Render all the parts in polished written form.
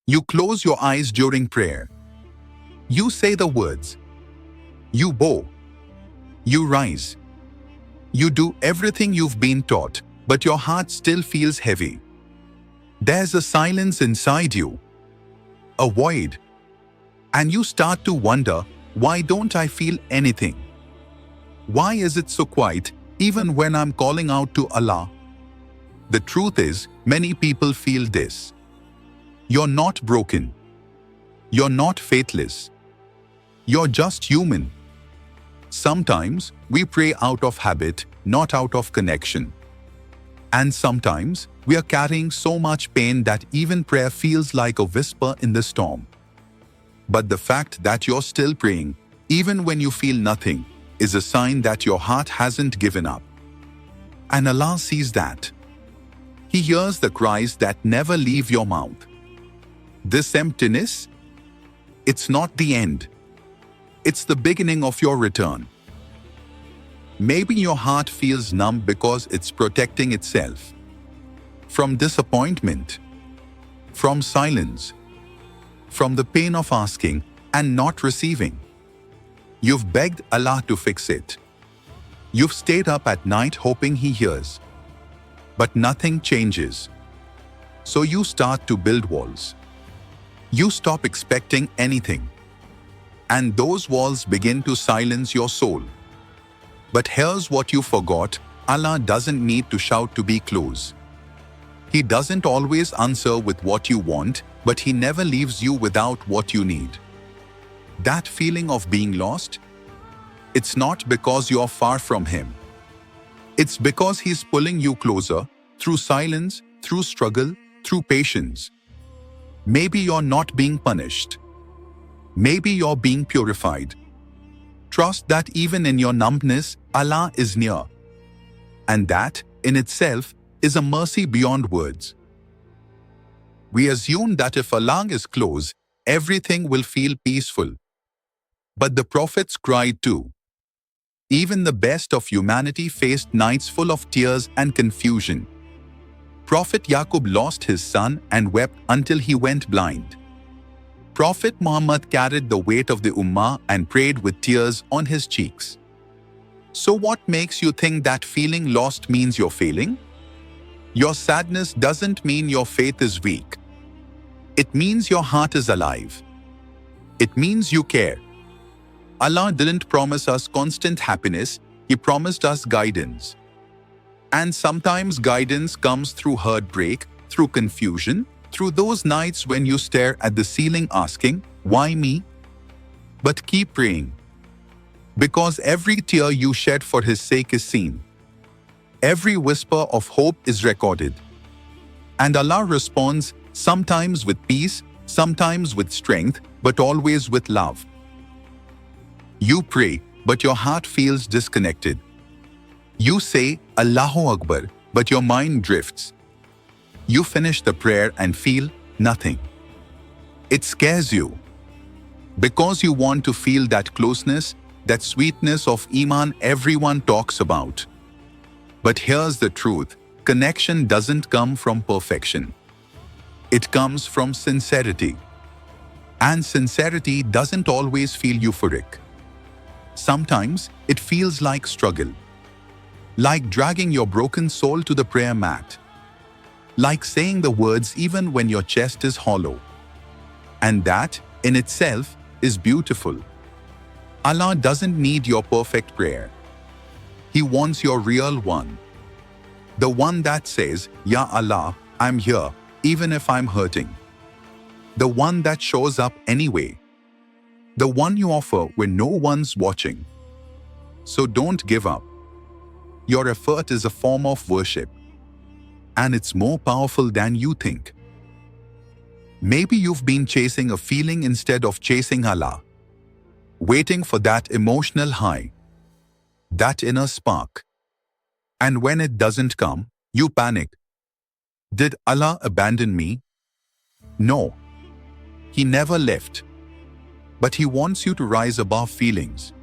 You close your eyes during prayer. You say the words. You bow. You rise. You do everything you've been taught, but your heart still feels heavy. There's a silence inside you, a void. And you start to wonder, why don't I feel anything? Why is it so quiet, even when I'm calling out to Allah? The truth is, many people feel this. You're not broken. You're not faithless. You're just human. Sometimes we pray out of habit, not out of connection. And sometimes we are carrying so much pain that even prayer feels like a whisper in the storm. But the fact that you're still praying, even when you feel nothing, is a sign that your heart hasn't given up. And Allah sees that. He hears the cries that never leave your mouth. This emptiness, it's not the end. It's the beginning of your return. Maybe your heart feels numb because it's protecting itself from disappointment, from silence, from the pain of asking and not receiving. You've begged Allah to fix it. You've stayed up at night hoping He hears. But nothing changes. So you start to build walls. You stop expecting anything. And those walls begin to silence your soul. But here's what you forgot: Allah doesn't need to shout to be close. He doesn't always answer with what you want, but He never leaves you without what you need. That feeling of being lost? It's not because you're far from Him. It's because He's pulling you closer, through silence, through struggle, through patience. Maybe you're not being punished. Maybe you're being purified. Trust that even in your numbness, Allah is near. And that, in itself, is a mercy beyond words. We assume that if Allah is close, everything will feel peaceful. But the prophets cried too. Even the best of humanity faced nights full of tears and confusion. Prophet Yaqub lost his son and wept until he went blind. Prophet Muhammad carried the weight of the Ummah and prayed with tears on his cheeks. So what makes you think that feeling lost means you're failing? Your sadness doesn't mean your faith is weak. It means your heart is alive. It means you care. Allah didn't promise us constant happiness, He promised us guidance. And sometimes guidance comes through heartbreak, through confusion, through those nights when you stare at the ceiling asking, "Why me?" But keep praying. Because every tear you shed for His sake is seen. Every whisper of hope is recorded. And Allah responds, sometimes with peace, sometimes with strength, but always with love. You pray, but your heart feels disconnected. You say, Allahu Akbar, but your mind drifts. You finish the prayer and feel nothing. It scares you. Because you want to feel that closeness, that sweetness of Iman everyone talks about. But here's the truth: connection doesn't come from perfection. It comes from sincerity. And sincerity doesn't always feel euphoric. Sometimes it feels like struggle. Like dragging your broken soul to the prayer mat. Like saying the words even when your chest is hollow. And that, in itself, is beautiful. Allah doesn't need your perfect prayer. He wants your real one. The one that says, Ya Allah, I'm here, even if I'm hurting. The one that shows up anyway. The one you offer when no one's watching. So don't give up. Your effort is a form of worship. And it's more powerful than you think. Maybe you've been chasing a feeling instead of chasing Allah. Waiting for that emotional high. That inner spark. And when it doesn't come, you panic. Did Allah abandon me? No. He never left. But He wants you to rise above feelings.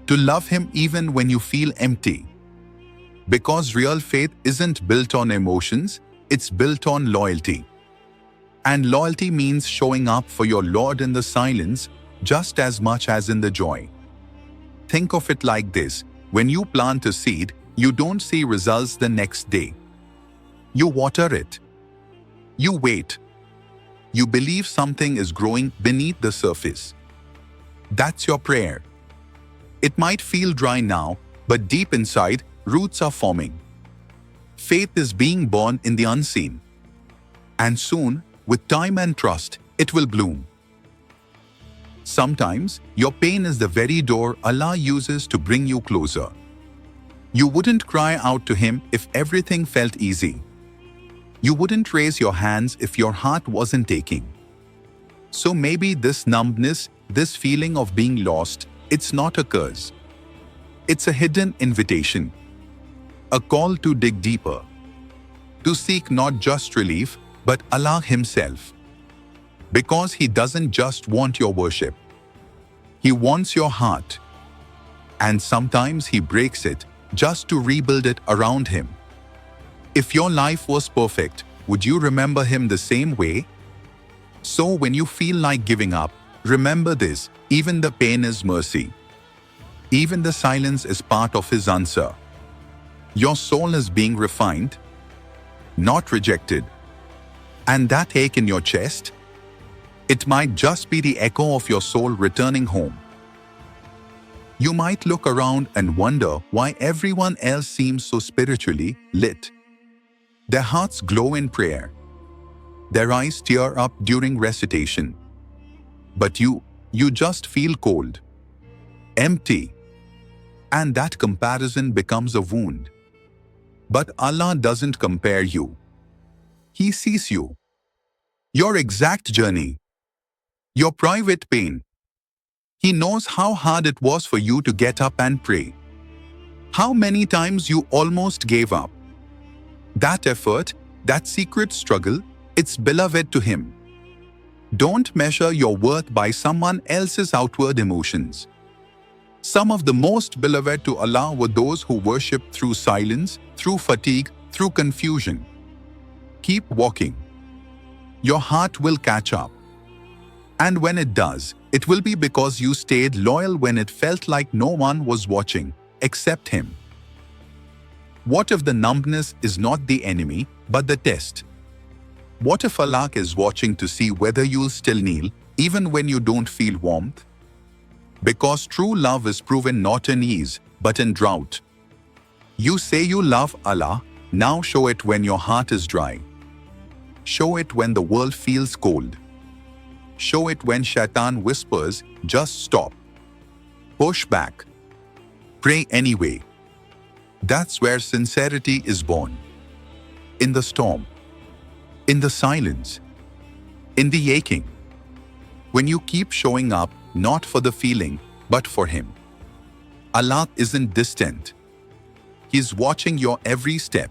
To love Him even when you feel empty. Because real faith isn't built on emotions, it's built on loyalty. And loyalty means showing up for your Lord in the silence just as much as in the joy. Think of it like this: when you plant a seed, you don't see results the next day. You water it. You wait. You believe something is growing beneath the surface. That's your prayer. It might feel dry now, but deep inside, roots are forming. Faith is being born in the unseen. And soon, with time and trust, it will bloom. Sometimes, your pain is the very door Allah uses to bring you closer. You wouldn't cry out to Him if everything felt easy. You wouldn't raise your hands if your heart wasn't aching. So maybe this numbness, this feeling of being lost, it's not a curse. It's a hidden invitation. A call to dig deeper. To seek not just relief, but Allah Himself. Because He doesn't just want your worship. He wants your heart. And sometimes He breaks it just to rebuild it around Him. If your life was perfect, would you remember Him the same way? So when you feel like giving up, remember this: even the pain is mercy. Even the silence is part of His answer. Your soul is being refined, not rejected. And that ache in your chest? It might just be the echo of your soul returning home. You might look around and wonder why everyone else seems so spiritually lit. Their hearts glow in prayer. Their eyes tear up during recitation. But you just feel cold, empty. And that comparison becomes a wound. But Allah doesn't compare you. He sees you. Your exact journey. Your private pain. He knows how hard it was for you to get up and pray. How many times you almost gave up. That effort, that secret struggle, it's beloved to Him. Don't measure your worth by someone else's outward emotions. Some of the most beloved to Allah were those who worshipped through silence, through fatigue, through confusion. Keep walking. Your heart will catch up. And when it does, it will be because you stayed loyal when it felt like no one was watching, except Him. What if the numbness is not the enemy, but the test? What if Allah is watching to see whether you'll still kneel, even when you don't feel warmth? Because true love is proven not in ease, but in drought. You say you love Allah, now show it when your heart is dry. Show it when the world feels cold. Show it when Shaitan whispers, just stop. Push back. Pray anyway. That's where sincerity is born. In the storm. In the silence. In the aching. When you keep showing up, not for the feeling, but for Him. Allah isn't distant. He's watching your every step.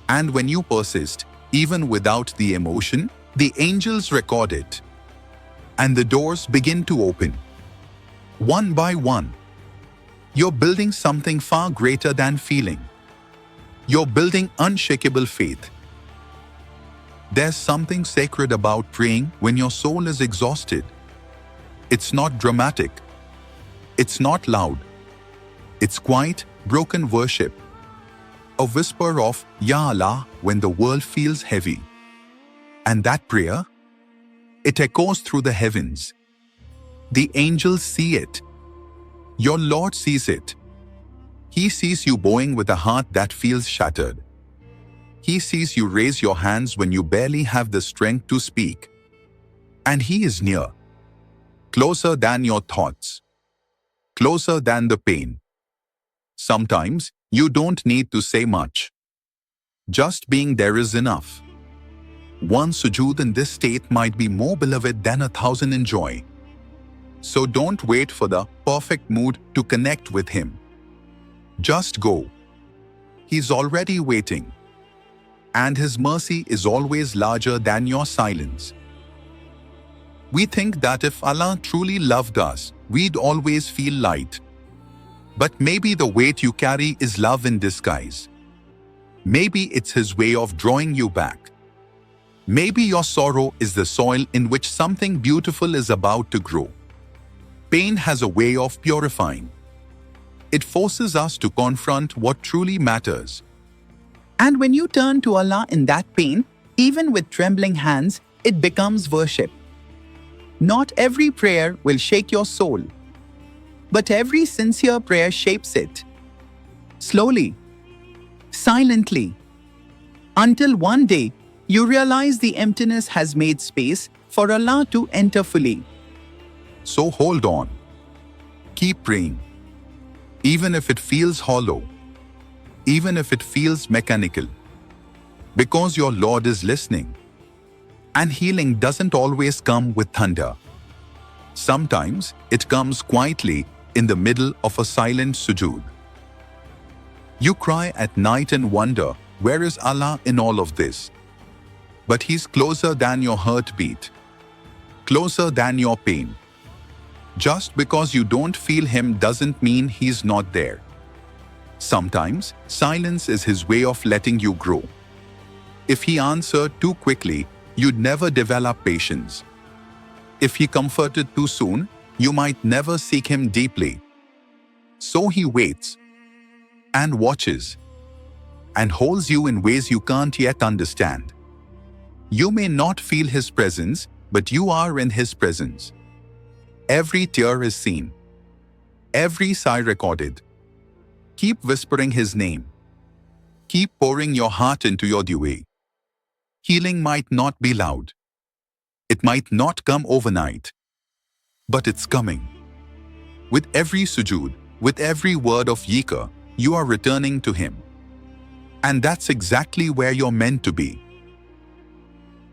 And when you persist, even without the emotion, the angels record it. And the doors begin to open. One by one. You're building something far greater than feeling. You're building unshakable faith. There's something sacred about praying when your soul is exhausted. It's not dramatic. It's not loud. It's quiet, broken worship. A whisper of Ya Allah when the world feels heavy. And that prayer? It echoes through the heavens. The angels see it. Your Lord sees it. He sees you bowing with a heart that feels shattered. He sees you raise your hands when you barely have the strength to speak. And He is near. Closer than your thoughts. Closer than the pain. Sometimes, you don't need to say much. Just being there is enough. One sujood in this state might be more beloved than 1,000 in joy. So don't wait for the perfect mood to connect with Him. Just go. He's already waiting. And His mercy is always larger than your silence. We think that if Allah truly loved us, we'd always feel light. But maybe the weight you carry is love in disguise. Maybe it's His way of drawing you back. Maybe your sorrow is the soil in which something beautiful is about to grow. Pain has a way of purifying. It forces us to confront what truly matters. And when you turn to Allah in that pain, even with trembling hands, it becomes worship. Not every prayer will shake your soul, but every sincere prayer shapes it. Slowly, silently, until one day you realize the emptiness has made space for Allah to enter fully. So hold on. Keep praying. Even if it feels hollow, even if it feels mechanical, because your Lord is listening. And healing doesn't always come with thunder. Sometimes it comes quietly in the middle of a silent sujood. You cry at night and wonder, where is Allah in all of this? But He's closer than your heartbeat, closer than your pain. Just because you don't feel Him doesn't mean He's not there. Sometimes silence is His way of letting you grow. If He answered too quickly, you'd never develop patience. If He comforted too soon, you might never seek Him deeply. So He waits and watches and holds you in ways you can't yet understand. You may not feel His presence, but you are in His presence. Every tear is seen, every sigh recorded. Keep whispering His name. Keep pouring your heart into your dua. Healing might not be loud. It might not come overnight. But it's coming. With every sujood, with every word of yikr, you are returning to Him. And that's exactly where you're meant to be.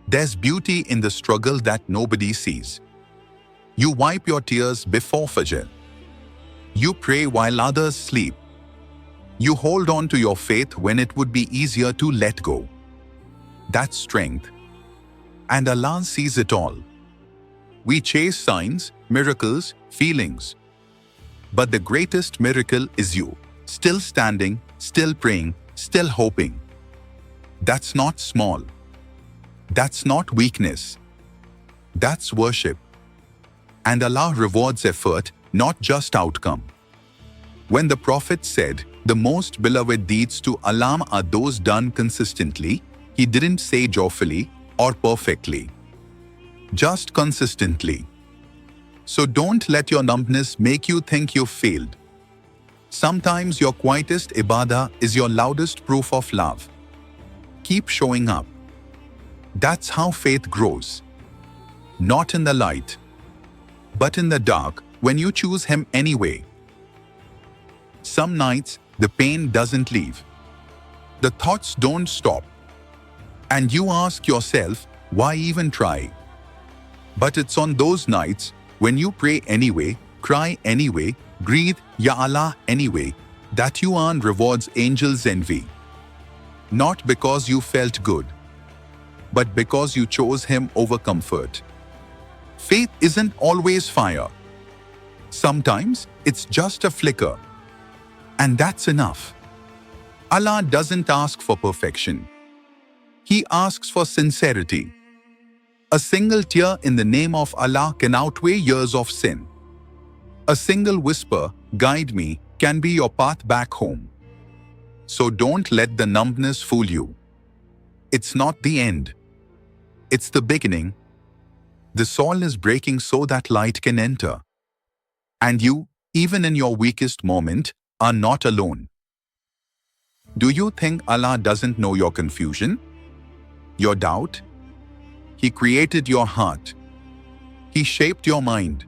There's beauty in the struggle that nobody sees. You wipe your tears before Fajr. You pray while others sleep. You hold on to your faith when it would be easier to let go. That's strength. And Allah sees it all. We chase signs, miracles, feelings. But the greatest miracle is you, still standing, still praying, still hoping. That's not small. That's not weakness. That's worship. And Allah rewards effort, not just outcome. When the Prophet said, "The most beloved deeds to Allah are those done consistently," he didn't say joyfully or perfectly. Just consistently. So don't let your numbness make you think you've failed. Sometimes your quietest ibadah is your loudest proof of love. Keep showing up. That's how faith grows. Not in the light, but in the dark, when you choose Him anyway. Some nights, the pain doesn't leave. The thoughts don't stop. And you ask yourself, why even try? But it's on those nights, when you pray anyway, cry anyway, breathe Ya Allah anyway, that you earn rewards angels envy. Not because you felt good, but because you chose Him over comfort. Faith isn't always fire. Sometimes it's just a flicker. And that's enough. Allah doesn't ask for perfection. He asks for sincerity. A single tear in the name of Allah can outweigh years of sin. A single whisper, "Guide me," can be your path back home. So don't let the numbness fool you. It's not the end. It's the beginning. The soil is breaking so that light can enter. And you, even in your weakest moment, are not alone. Do you think Allah doesn't know your confusion? Your doubt? He created your heart. He shaped your mind.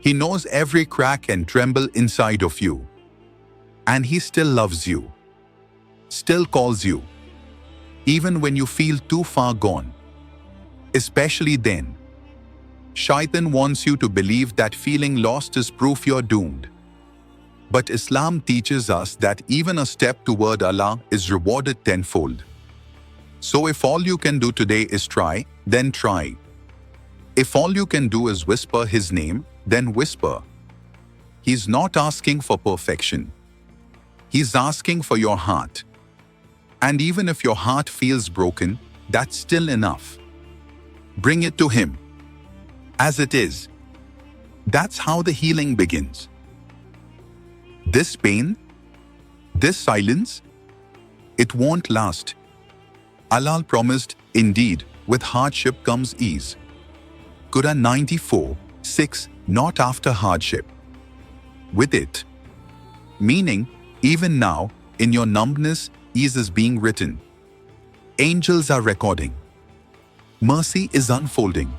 He knows every crack and tremble inside of you. And He still loves you. Still calls you. Even when you feel too far gone. Especially then. Shaitan wants you to believe that feeling lost is proof you're doomed. But Islam teaches us that even a step toward Allah is rewarded tenfold. So if all you can do today is try, then try. If all you can do is whisper His name, then whisper. He's not asking for perfection. He's asking for your heart. And even if your heart feels broken, that's still enough. Bring it to Him. As it is. That's how the healing begins. This pain, this silence, it won't last. Allah promised, indeed, with hardship comes ease. Qur'an 94:6, not after hardship. With it. Meaning, even now, in your numbness, ease is being written. Angels are recording. Mercy is unfolding.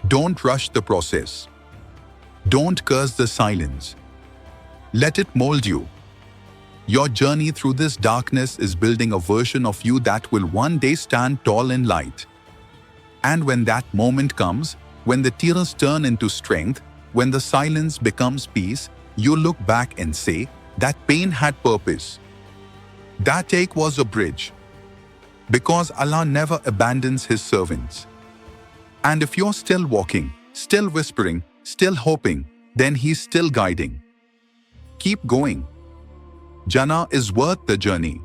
Don't rush the process. Don't curse the silence. Let it mold you. Your journey through this darkness is building a version of you that will one day stand tall in light. And when that moment comes, when the tears turn into strength, when the silence becomes peace, you look back and say, that pain had purpose. That ache was a bridge. Because Allah never abandons His servants. And if you're still walking, still whispering, still hoping, then He's still guiding. Keep going. Jannah is worth the journey.